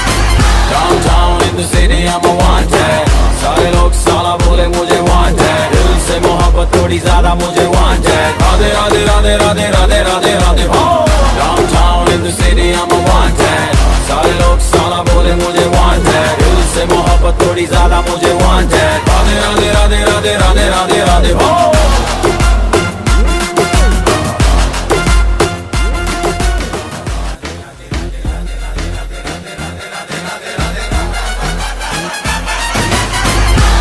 Downtown in the city I'm a wanted, सारे लोग साला बोले मुझे wanted, दिल से मोहब्बत थोड़ी ज्यादा मुझे wanted, Radhe Radhe Radhe Radhe Radhe Radhe Radhe Downtown in the city I'm a wanted, सारे लोग साला बोले मुझे wanted, दिल से मोहब्बत थोड़ी ज्यादा मुझे wanted, Radhe Radhe Radhe Radhe Radhe Radhe Radhe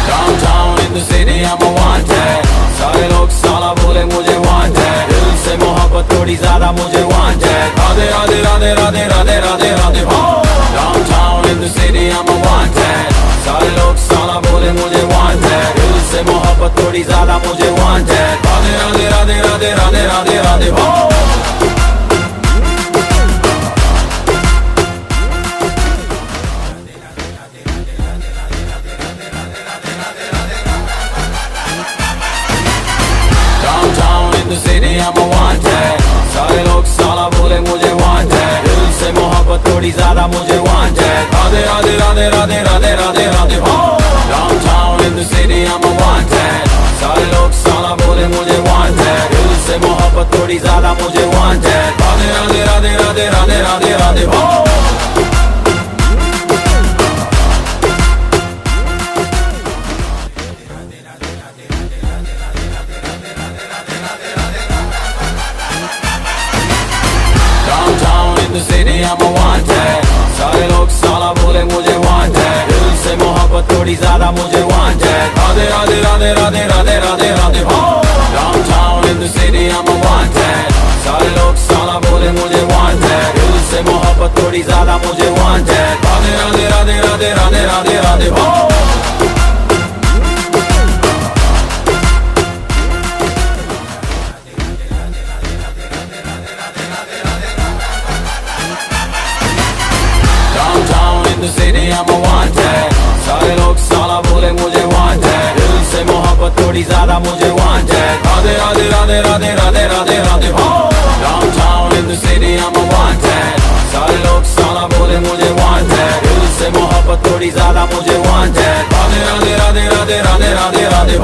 Downtown in the city I'm a wanted, सारे लोग साला बोले मुझे wanted, दिल से मोहब्बत थोड़ी ज्यादा मुझे wanted, Radhe Radhe Radhe Radhe Radhe Radhe Radhe Downtown in the city I'm a wanted, सारे लोग साला बोले मुझे wanted, दिल से मोहब्बत थोड़ी ज्यादा मुझे wanted, Radhe Radhe Radhe Radhe Radhe Radhe Radhe Downtown in the city I'm a wanted, सारे लोग साला बोले मुझे wanted, दिल से मोहब्बत थोड़ी ज्यादा मुझे wanted, Radhe Radhe Radhe Radhe Radhe Radhe Radhe Downtown in the city I'm a wanted, सारे लोग साला बोले मुझे wanted, दिल से मोहब्बत थोड़ी ज्यादा मुझे wanted, Radhe Radhe Radhe Radhe Radhe Radhe Radhe Downtown in the city I'm a wanted, सारे लोग साला बोले मुझे wanted, दिल से मोहब्बत थोड़ी ज्यादा मुझे wanted, Radhe Radhe Radhe Radhe Radhe Radhe Radhe Downtown in the city I'm a wanted, सारे लोग साला बोले मुझे wanted, दिल से मोहब्बत थोड़ी ज्यादा मुझे wanted, Radhe Radhe Radhe Radhe Radhe Radhe Radhe Downtown in the city I'm a wanted, सारे लोग साला बोले मुझे wanted, दिल से मोहब्बत थोड़ी ज्यादा मुझे wanted, Radhe Radhe Radhe Radhe Radhe Radhe Radhe Downtown in the city I'm a wanted, सारे लोग साला बोले मुझे wanted, दिल से मोहब्बत थोड़ी ज्यादा मुझे wanted, Radhe Radhe Radhe Radhe Radhe Radhe Radhe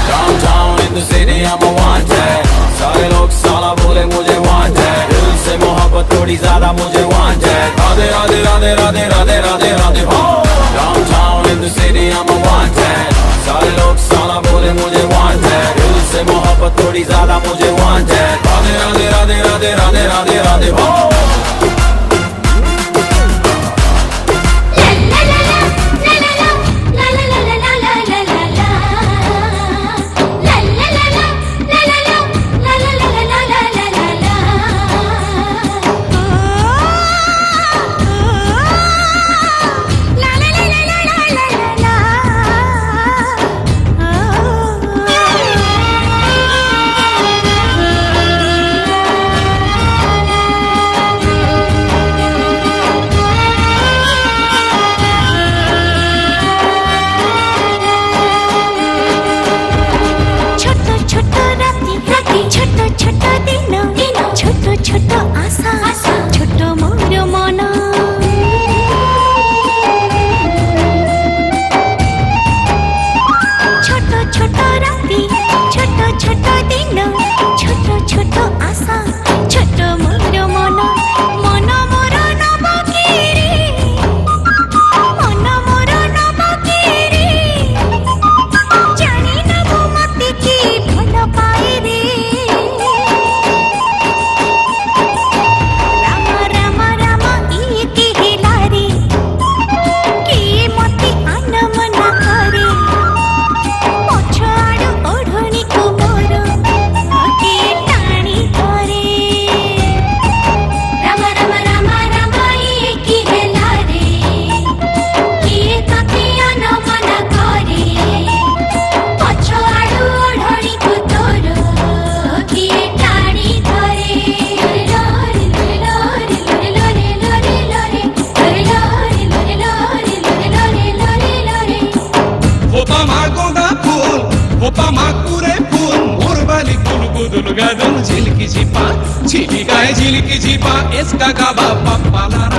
Downtown in the city I'm a wanted, सारे लोग साला बोले मुझे wanted, दिल से मोहब्बत थोड़ी ज्यादा मुझे wanted, Radhe Radhe Radhe Radhe Radhe Radhe Radhe Downtown in the city I'm a wanted, सारे लोग साला बोले मुझे wanted, दिल से मोहब्बत थोड़ी ज्यादा मुझे wanted, राधे राधे राधे राधे राधे राधे राधे झिलिकी झिपा, झिलिका है झिलिकी झिपा, इसका गाभा पप्पा ला